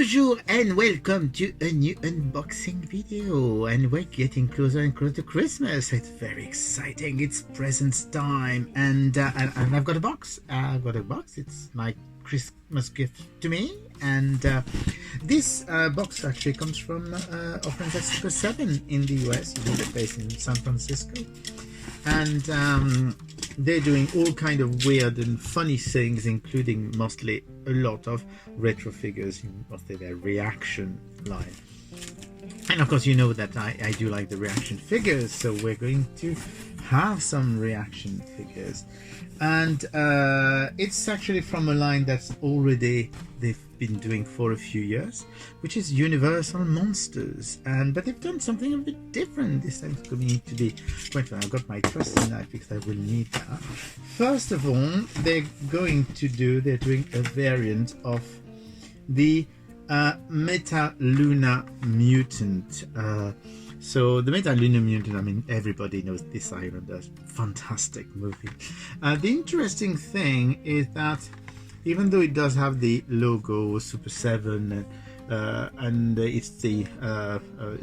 Bonjour and welcome to a new unboxing video, and we're getting closer and closer to Christmas. It's very exciting. It's presents time, and I've got a box. It's my Christmas gift to me, and this box actually comes from our friends at Super7 in the US. They're based in San Francisco, and they're doing all kind of weird and funny things, including mostly a lot of retro figures, mostly their ReAction line. And of course, you know that I do like the ReAction figures, so we're going to have some ReAction figures. And it's actually from a line that's already they've been doing for a few years, which is Universal Monsters. But they've done something a bit different this time. It's going to be quite fun. I've got my trusty knife because I will need that. First of all, they're doing a variant of the Meta Luna Mutant. So the Meta Luna Mutant, I mean, everybody knows this Islander, fantastic movie. The interesting thing is that even though it does have the logo Super7 and it's the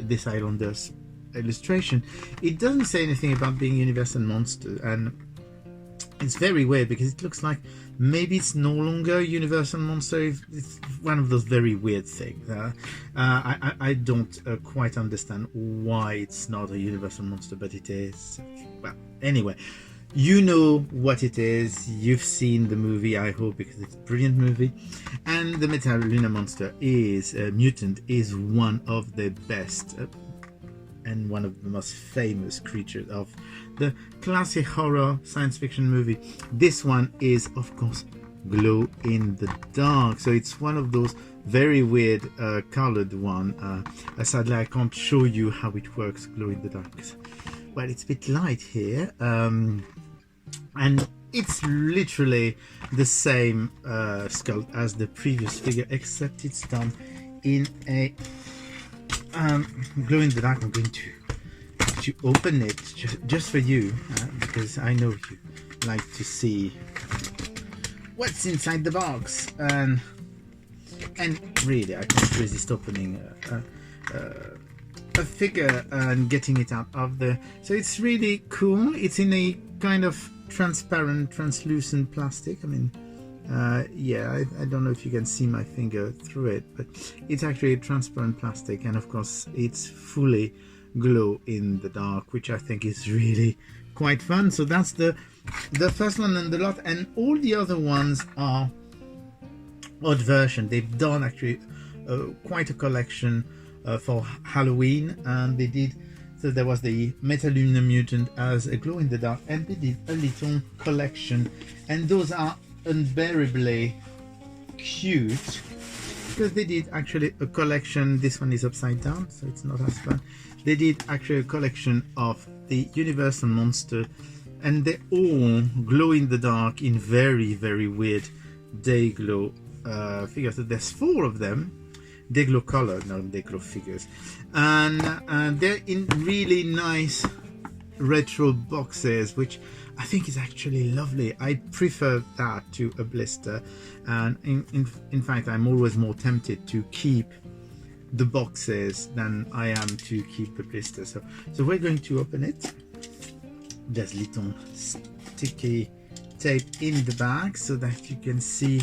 this Islander's illustration, it doesn't say anything about being Universal Monster, and it's very weird because it looks like maybe it's no longer Universal Monster. It's one of those very weird things. I don't quite understand why it's not a Universal Monster, but it is. Well, anyway, you know what it is. You've seen the movie, I hope, because it's a brilliant movie. And the Meta Luna Monster is mutant is one of the best and one of the most famous creatures of the classic horror science fiction movie. This one is, of course, glow in the dark. So it's one of those very weird colored one. Sadly, I can't show you how it works, glow in the dark. Well, it's a bit light here. And it's literally the same skull as the previous figure, except it's done in a glow in the dark. I'm going to open it just for you because I know you like to see what's inside the box, and really I can't resist opening a figure and getting it out of the. So it's really cool. It's in a kind of transparent, translucent plastic. I mean, yeah, I don't know if you can see my finger through it, but it's actually a transparent plastic, and of course it's fully glow in the dark, which I think is really quite fun. So that's the first one in the lot, and all the other ones are odd version. They've done actually quite a collection for Halloween, and they did. So there was the Meta Luna Mutant as a glow in the dark, and they did a little collection, and those are unbearably cute because they did actually a collection. This one is upside down, so it's not as fun. They did actually a collection of the Universal Monster, and they all glow in the dark in very, very weird day glow figures. So there's 4 of them. They glow color, not they glow figures, and they're in really nice retro boxes, which I think is actually lovely. I prefer that to a blister, and in fact I'm always more tempted to keep the boxes than I am to keep the blister. So we're going to open it. There's little sticky tape in the back so that you can see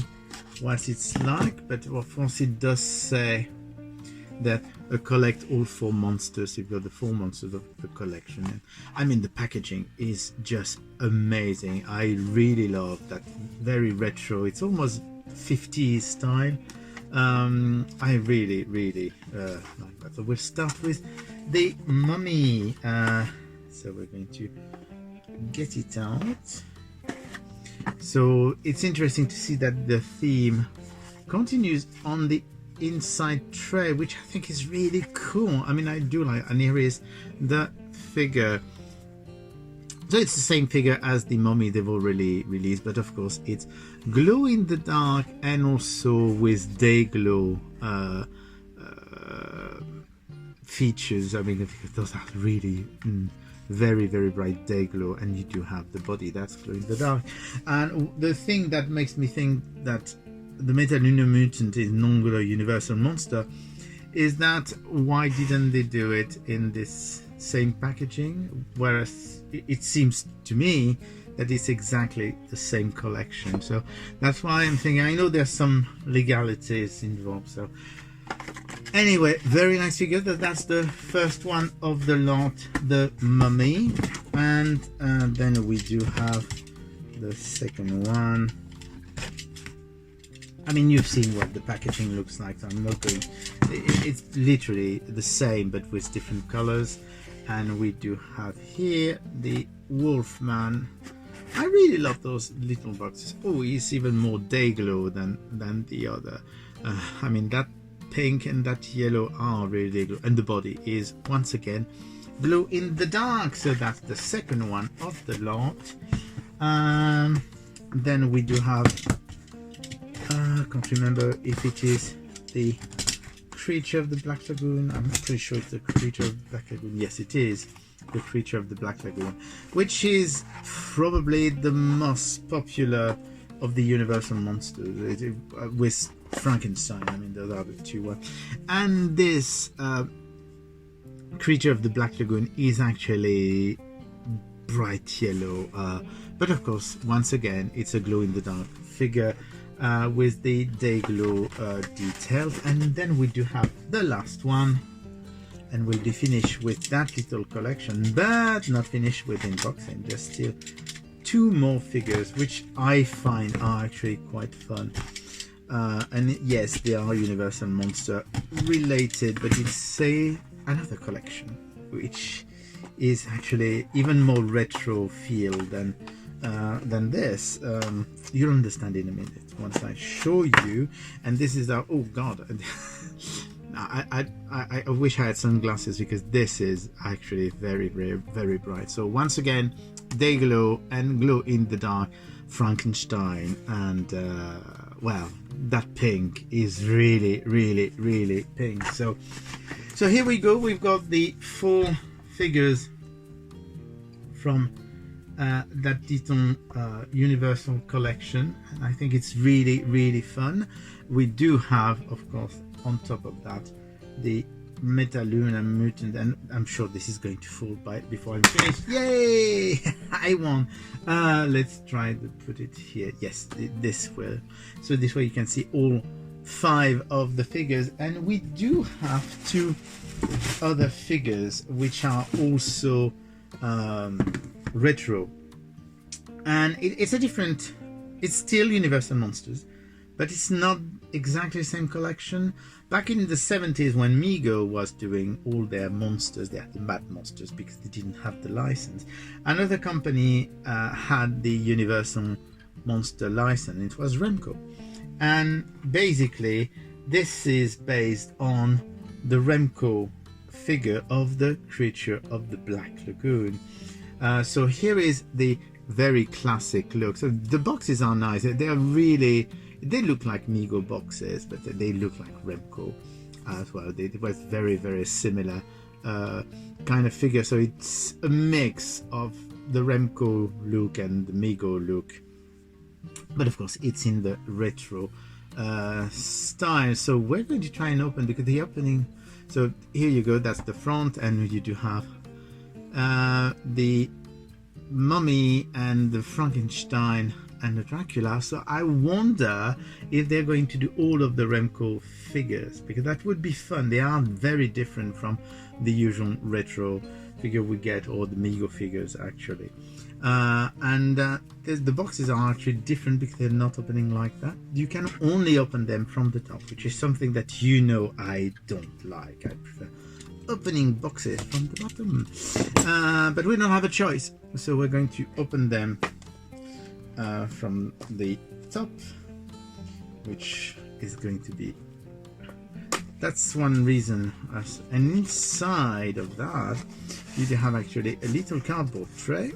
what it's like, but of course it does say that collect all 4 monsters. You've got the 4 monsters of the collection, and I mean the packaging is just amazing. I really love that, very retro. It's almost 50s style. I really like that. So we'll start with the mummy. So we're going to get it out. So it's interesting to see that the theme continues on the inside tray, which I think is really cool. I mean, I do like, and here is the figure. So it's the same figure as the mummy they've already released, but of course it's glow in the dark and also with day glow features. I mean, those are really very, very bright day glow, and you do have the body that's glow in the dark. And the thing that makes me think that the Metaluna Mutant is non-glow universal monster is that why didn't they do it in this same packaging, whereas it seems to me that it's exactly the same collection. So that's why I'm thinking, I know there's some legalities involved. So anyway, very nice figure. That's the first one of the lot, the Mummy. And then we do have the second one. I mean, you've seen what the packaging looks like, so I'm not going, it's literally the same but with different colors. And we do have here the Wolfman. I really love those little boxes. Oh, he's even more day glow than the other. I mean, that pink and that yellow are really day glow, and the body is once again glow in the dark. So that's the second one of the lot. Then we do have, I can't remember if it is the Creature of the Black Lagoon. I'm pretty sure it's the Creature of the Black Lagoon. Yes, it is the Creature of the Black Lagoon, which is probably the most popular of the Universal monsters, with Frankenstein. I mean, those are the two ones. And this Creature of the Black Lagoon is actually bright yellow, but of course, once again, it's a glow-in-the-dark figure with the day glow details. And then we do have the last one, and we'll be finished with that little collection, but not finished with unboxing. There's still two more figures which I find are actually quite fun, and yes, they are Universal Monster related, but it's another collection which is actually even more retro feel than this. You'll understand in a minute once I show you. And this is our, oh god, I wish I had sunglasses, because this is actually very, very, very bright. So once again, day glow and glow in the dark Frankenstein, and well, that pink is really, really, really pink. So here we go. We've got the 4 figures from that Titan Universal collection, and I think it's really, really fun. We do have, of course, on top of that, the Metaluna Mutant, and I'm sure this is going to fall before I'm finished. Yay! I won. Let's try to put it here. Yes, this will. So this way you can see all 5 of the figures, and we do have 2 other figures which are also retro, and it's a different, it's still Universal Monsters, but it's not exactly the same collection. Back in the 70s, when Mego was doing all their monsters, they had the Mad Monsters because they didn't have the license. Another company had the Universal Monster license. It was Remco, and basically this is based on the Remco figure of the Creature of the Black Lagoon. So here is the very classic look. So the boxes are nice. They are really, they look like Mego boxes, but they look like Remco as well. It was very, very similar kind of figure. So it's a mix of the Remco look and the Mego look, but of course it's in the retro style. So we're going to try and open, because the opening, so here you go, that's the front, and you do have the Mummy and the Frankenstein and the Dracula. So I wonder if they're going to do all of the Remco figures, because that would be fun. They are very different from the usual retro figure we get, or the Mego figures actually. The boxes are actually different because they're not opening like that. You can only open them from the top, which is something that you know I don't like. I prefer opening boxes from the bottom, but we don't have a choice, so we're going to open them from the top, which is going to be, that's one reason. And inside of that you do have actually a little cardboard tray,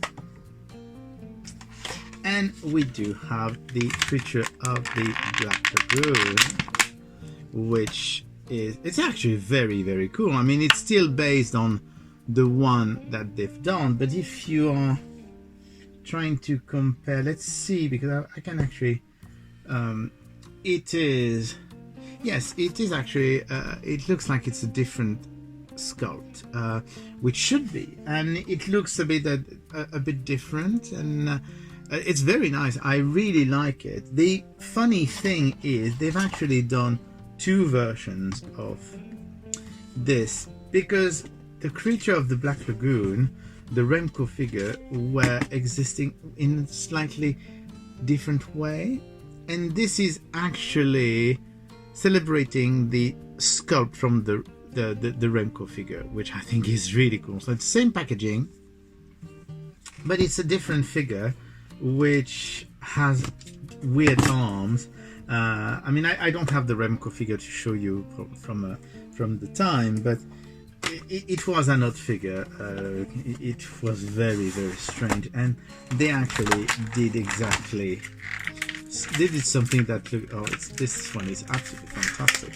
and we do have the Creature of the Black Lagoon, which is, it's actually very, very cool. I mean, it's still based on the one that they've done, but if you are trying to compare, let's see, because I can actually it is. Yes, it is actually. It looks like it's a different sculpt, which should be, and it looks a bit different, and it's very nice. I really like it. The funny thing is they've actually done two versions of this, because the creature of the Black Lagoon, the Remco figure, were existing in a slightly different way, and this is actually celebrating the sculpt from the Remco figure, which I think is really cool. So it's the same packaging, but it's a different figure which has weird arms. I mean, I don't have the Remco figure to show you from the time, but it was an odd figure. It was very, very strange, and they actually did something that this one is absolutely fantastic.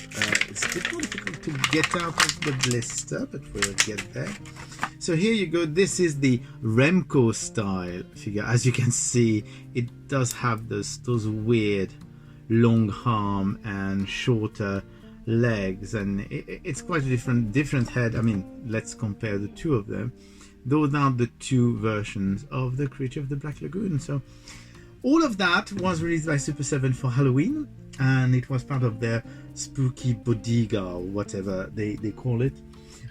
It's a bit more difficult to get out of the blister, but we'll get there. So here you go. This is the Remco style figure. As you can see, it does have those weird long arm and shorter legs, and it's quite a different head. I mean, let's compare the two of them. Those are the two versions of the creature of the Black Lagoon. So all of that was released by Super7 for Halloween, and it was part of their spooky bodega, or whatever they call it.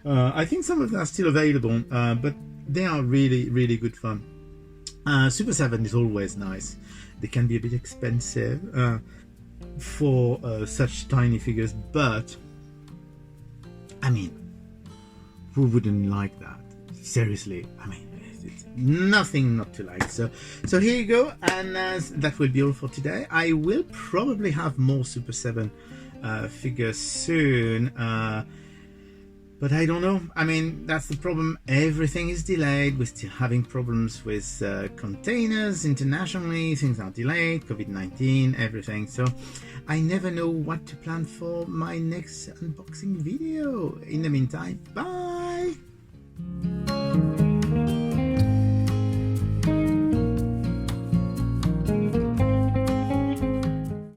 I think some of them are still available, but they are really, really good fun. Super7 is always nice. They can be a bit expensive for such tiny figures, but I mean, who wouldn't like that? Seriously, I mean, it's nothing not to like. So here you go, and that will be all for today. I will probably have more Super7 figures soon, but I don't know. I mean, that's the problem. Everything is delayed. We're still having problems with containers internationally. Things are delayed. COVID-19, everything. So I never know what to plan for my next unboxing video. In the meantime, bye.